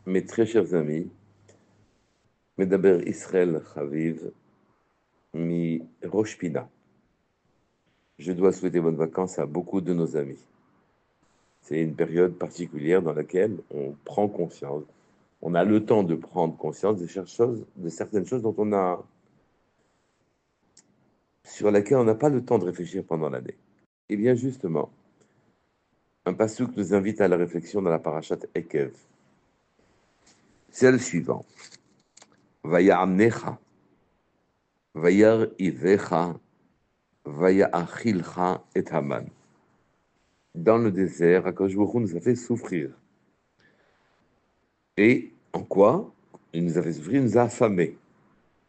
Mes très chers amis, Medaber Israël Chaviv, mi Rosh Pina. Je dois souhaiter bonnes vacances à beaucoup de nos amis. C'est une période particulière dans laquelle on prend conscience, on a le temps de prendre conscience de certaines choses sur lesquelles on n'a pas le temps de réfléchir pendant l'année. Et bien justement, un passouk nous invite à la réflexion dans la parashat Ekev. C'est le suivant. Vaya'amnecha, vayar ivecha, vaya'achilcha et Haman. Dans le désert, Akadosh Baruch Hu nous a fait souffrir. Et en quoi? Il nous a fait souffrir, il nous a affamés.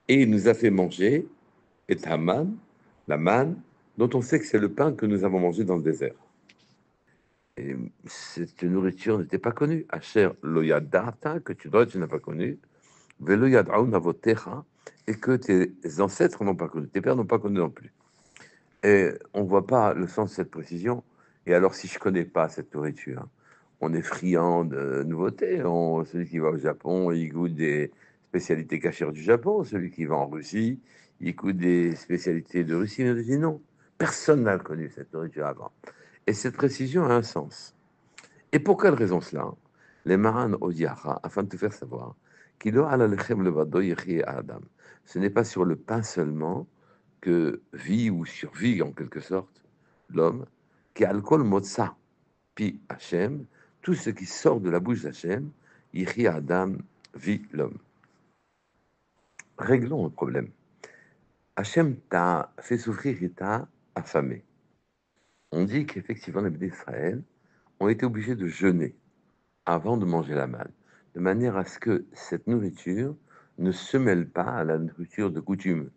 Et il nous a fait manger, et Haman, la manne, dont on sait que c'est le pain que nous avons mangé dans le désert. Et cette nourriture n'était pas connue. Asher lo yadata, que tu n'as pas connu, velo yad'aun avotecha, et que tes ancêtres n'ont pas connu, tes pères n'ont pas connu non plus. Et on ne voit pas le sens de cette précision. Et alors, si je ne connais pas cette nourriture, on est friand de nouveautés. Celui qui va au Japon, il goûte des spécialités cachères du Japon. Celui qui va en Russie, il goûte des spécialités de Russie. Mais dit non, personne n'a connu cette nourriture avant. Et cette précision a un sens. Et pour quelle raison cela? Les marins odiara, afin de te faire savoir qu'il ce n'est pas sur le pain seulement que vit ou survit en quelque sorte l'homme, qui alcool motza, pi Hachem, tout ce qui sort de la bouche d'Hachem, Yichi Adam, vit l'homme. Réglons le problème. Hachem t'a fait souffrir et t'a affamé. On dit qu'effectivement les Bnei d'Israël ont été obligés de jeûner avant de manger la manne, de manière à ce que cette nourriture ne se mêle pas à la nourriture de coutume,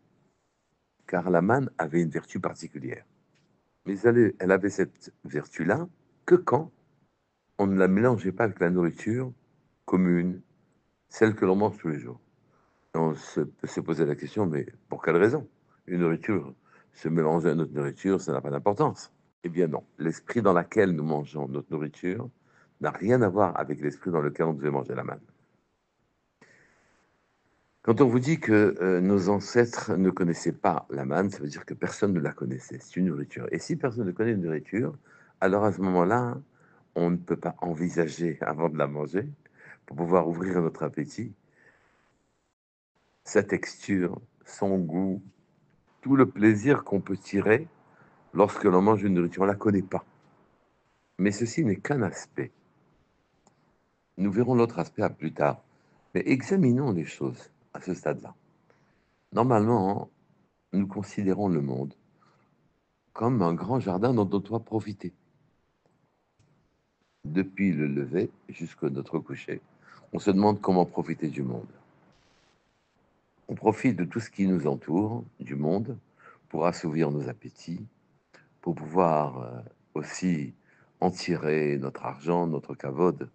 car la manne avait une vertu particulière. Mais elle avait cette vertu-là que quand on ne la mélangeait pas avec la nourriture commune, celle que l'on mange tous les jours. On peut se poser la question, mais pour quelle raison? Une nourriture se mélanger à notre nourriture, ça n'a pas d'importance. Eh bien non, l'esprit dans lequel nous mangeons notre nourriture n'a rien à voir avec l'esprit dans lequel on devait manger la manne. Quand on vous dit que nos ancêtres ne connaissaient pas la manne, ça veut dire que personne ne la connaissait. C'est une nourriture. Et si personne ne connaît une nourriture, alors à ce moment-là, on ne peut pas envisager avant de la manger, pour pouvoir ouvrir notre appétit, sa texture, son goût, tout le plaisir qu'on peut tirer lorsque l'on mange une nourriture. On ne la connaît pas. Mais ceci n'est qu'un aspect. Nous verrons l'autre aspect à plus tard. Mais examinons les choses à ce stade-là. Normalement, nous considérons le monde comme un grand jardin dont on doit profiter. Depuis le lever jusqu'à notre coucher, on se demande comment profiter du monde. On profite de tout ce qui nous entoure, du monde, pour assouvir nos appétits, pour pouvoir aussi en tirer notre argent, notre kavod.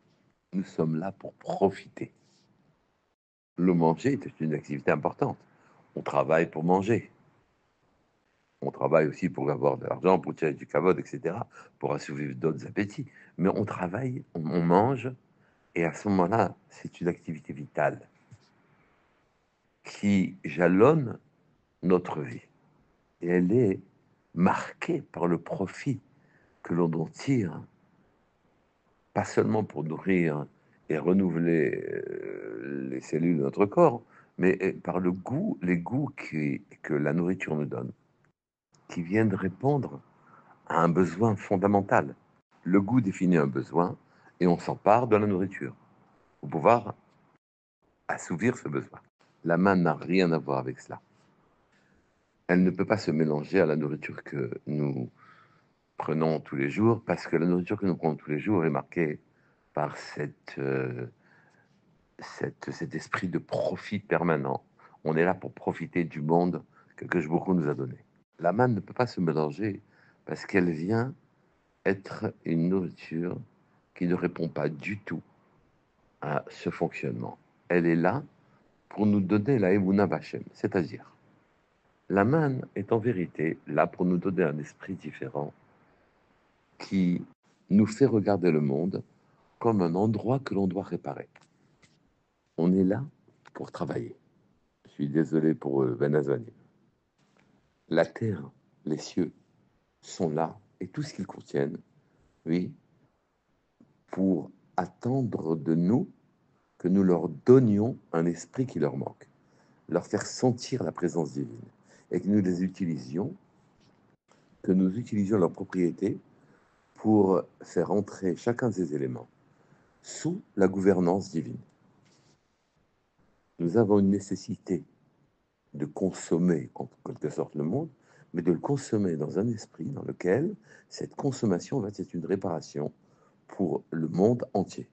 Nous sommes là pour profiter. Le manger est une activité importante. On travaille pour manger. On travaille aussi pour avoir de l'argent, pour tirer du kavod, etc., pour assouvir d'autres appétits. Mais on travaille, on mange, et à ce moment-là, c'est une activité vitale qui jalonne notre vie. Et elle est marquée par le profit que l'on en tire, pas seulement pour nourrir et renouveler les cellules de notre corps, mais par le goût, les goûts que la nourriture nous donne, qui viennent répondre à un besoin fondamental. Le goût définit un besoin et on s'empare de la nourriture pour pouvoir assouvir ce besoin. La main n'a rien à voir avec cela. Elle ne peut pas se mélanger à la nourriture que nous prenons tous les jours, parce que la nourriture que nous prenons tous les jours est marquée par cet esprit de profit permanent. On est là pour profiter du monde que beaucoup nous a donné. La manne ne peut pas se mélanger parce qu'elle vient être une nourriture qui ne répond pas du tout à ce fonctionnement. Elle est là pour nous donner la Emunah B'Hashem, c'est-à-dire la manne est en vérité là pour nous donner un esprit différent qui nous fait regarder le monde comme un endroit que l'on doit réparer. On est là pour travailler. Je suis désolé pour Ben Azani. La terre, les cieux sont là, et tout ce qu'ils contiennent, oui, pour attendre de nous que nous leur donnions un esprit qui leur manque, leur faire sentir la présence divine, et que nous les utilisions, que nous utilisions leurs propriétés pour faire entrer chacun de ces éléments sous la gouvernance divine. Nous avons une nécessité de consommer en quelque sorte le monde, mais de le consommer dans un esprit dans lequel cette consommation va être une réparation pour le monde entier.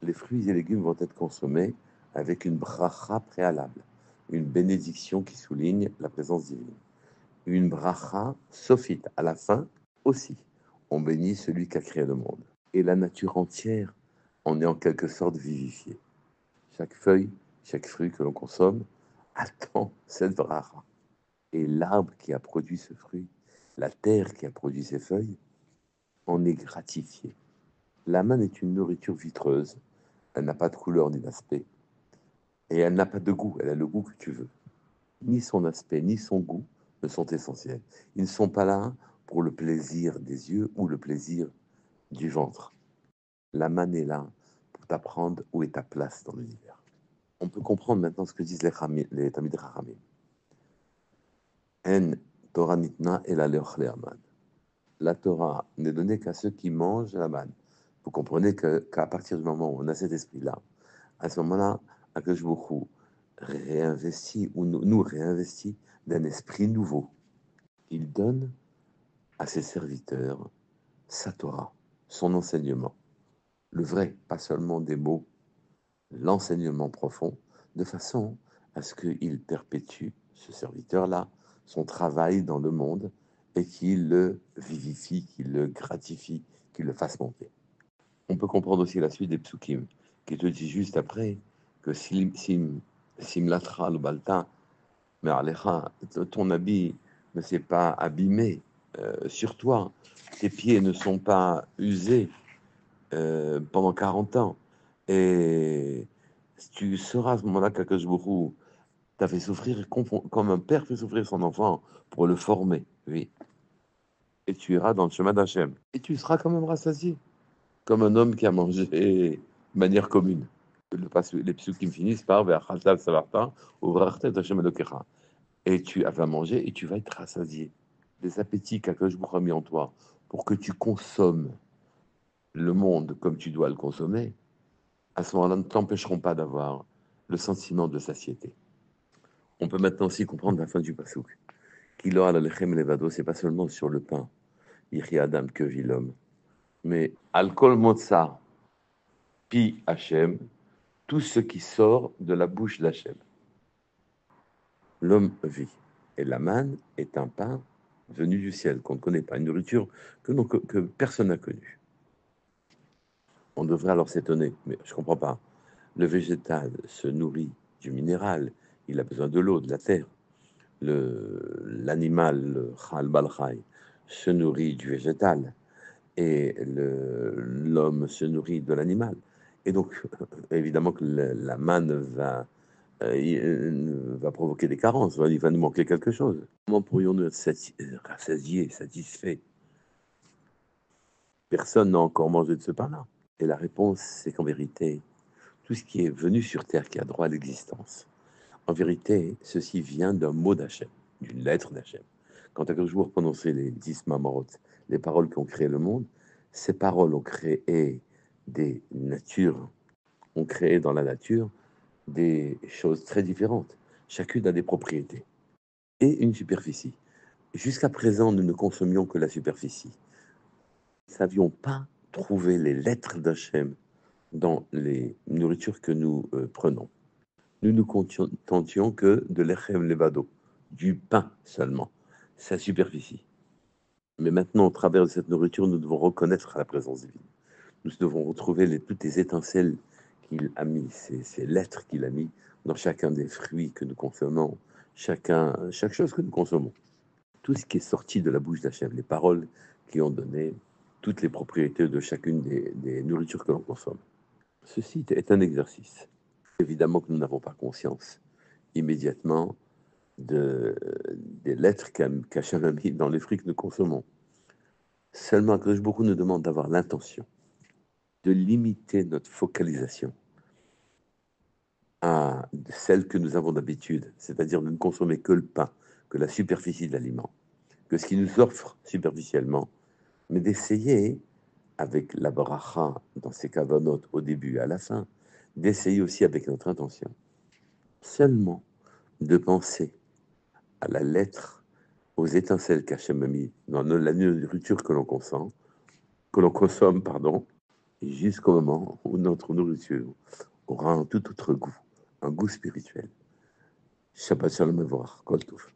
Les fruits et légumes vont être consommés avec une bracha préalable, une bénédiction qui souligne la présence divine. Une bracha sophite, à la fin aussi. On bénit celui qui a créé le monde. Et la nature entière en est en quelque sorte vivifiée. Chaque feuille, chaque fruit que l'on consomme attend cette bracha. Et l'arbre qui a produit ce fruit, la terre qui a produit ces feuilles, en est gratifié. La manne est une nourriture vitreuse. Elle n'a pas de couleur ni d'aspect. Et elle n'a pas de goût. Elle a le goût que tu veux. Ni son aspect, ni son goût ne sont essentiels. Ils ne sont pas là pour le plaisir des yeux ou le plaisir du ventre. La manne est là pour t'apprendre où est ta place dans l'univers. On peut comprendre maintenant ce que disent les Tamid Chachamim. En Torah nitna el alech man. La Torah n'est donnée qu'à ceux qui mangent la manne. Vous comprenez qu'à partir du moment où on a cet esprit-là, à ce moment-là, Akadosh Baruch Hu réinvestit ou nous réinvestit d'un esprit nouveau. Il donne à ses serviteurs sa Torah, son enseignement, le vrai, pas seulement des mots, l'enseignement profond, de façon à ce qu'il perpétue, ce serviteur-là, son travail dans le monde et qu'il le vivifie, qu'il le gratifie, qu'il le fasse monter. On peut comprendre aussi la suite des psukim, qui te dit juste après que simlatra le balta, mais alecha, ton habit ne s'est pas abîmé sur toi, tes pieds ne sont pas usés pendant 40 ans. Et tu sauras à ce moment-là qu'Akadosh Baruch Hu t'a fait souffrir comme un père fait souffrir son enfant pour le former, oui. Et tu iras dans le chemin d'Hachem. Et tu seras quand même rassasié, comme un homme qui a mangé de manière commune. Les psukim finissent par Ve'achalta savarta uvrachta et Hashem Elokecha. Et tu vas manger et tu vas être rassasié. Les appétits qu'Akadosh Baruch Hu a mis en toi pour que tu consommes le monde comme tu dois le consommer, à ce moment-là, ne t'empêcheront pas d'avoir le sentiment de satiété. On peut maintenant aussi comprendre la fin du pasouk. Kilo al alechem levado, c'est pas seulement sur le pain, Yiri Adam, que vit l'homme, mais al kol motza, pi Hachem, tout ce qui sort de la bouche d'Hachem. L'homme vit. Et la manne est un pain venu du ciel, qu'on ne connaît pas, une nourriture que personne n'a connue. On devrait alors s'étonner, mais je ne comprends pas. Le végétal se nourrit du minéral, il a besoin de l'eau, de la terre. L'animal, le chal balchai, se nourrit du végétal et l'homme se nourrit de l'animal. Et donc, évidemment que la manne va provoquer des carences, il va nous manquer quelque chose. Comment pourrions-nous être rassasiés, satisfaits? Personne n'a encore mangé de ce pain-là. Et la réponse, c'est qu'en vérité, tout ce qui est venu sur terre qui a droit à l'existence, en vérité, ceci vient d'un mot d'Hachem, d'une lettre d'Hachem. Quand Akadosh Baruch Hu prononçait les 10 mamorot, les paroles qui ont créé le monde, ces paroles ont créé des natures, ont créé dans la nature des choses très différentes. Chacune a des propriétés et une superficie. Jusqu'à présent, nous ne consommions que la superficie. Nous ne savions pas trouver les lettres d'Hachem dans les nourritures que nous prenons. Nous nous contentions que de l'echem levado, du pain seulement, sa superficie. Mais maintenant, au travers de cette nourriture, nous devons reconnaître la présence divine. Nous devons retrouver toutes les étincelles qu'il a mis, ces lettres qu'il a mis dans chacun des fruits que nous consommons, chaque chose que nous consommons. Tout ce qui est sorti de la bouche d'Hachem, les paroles qui ont donné toutes les propriétés de chacune des nourritures que l'on consomme. Ceci est un exercice. Évidemment que nous n'avons pas conscience immédiatement des lettres qu'Hachem a mis dans les fruits que nous consommons. Seulement, que beaucoup nous demandent d'avoir l'intention de limiter notre focalisation à celle que nous avons d'habitude, c'est-à-dire de ne consommer que le pain, que la superficie de l'aliment, que ce qui nous offre superficiellement, mais d'essayer, avec la bracha dans ses kavanotes au début et à la fin, d'essayer aussi avec notre intention, seulement de penser à la lettre, aux étincelles qu'Hachem a mis dans la nourriture que l'on consomme, pardon, jusqu'au moment où notre nourriture aura un tout autre goût, un goût spirituel. Shabbat shalom et voir, kol tov.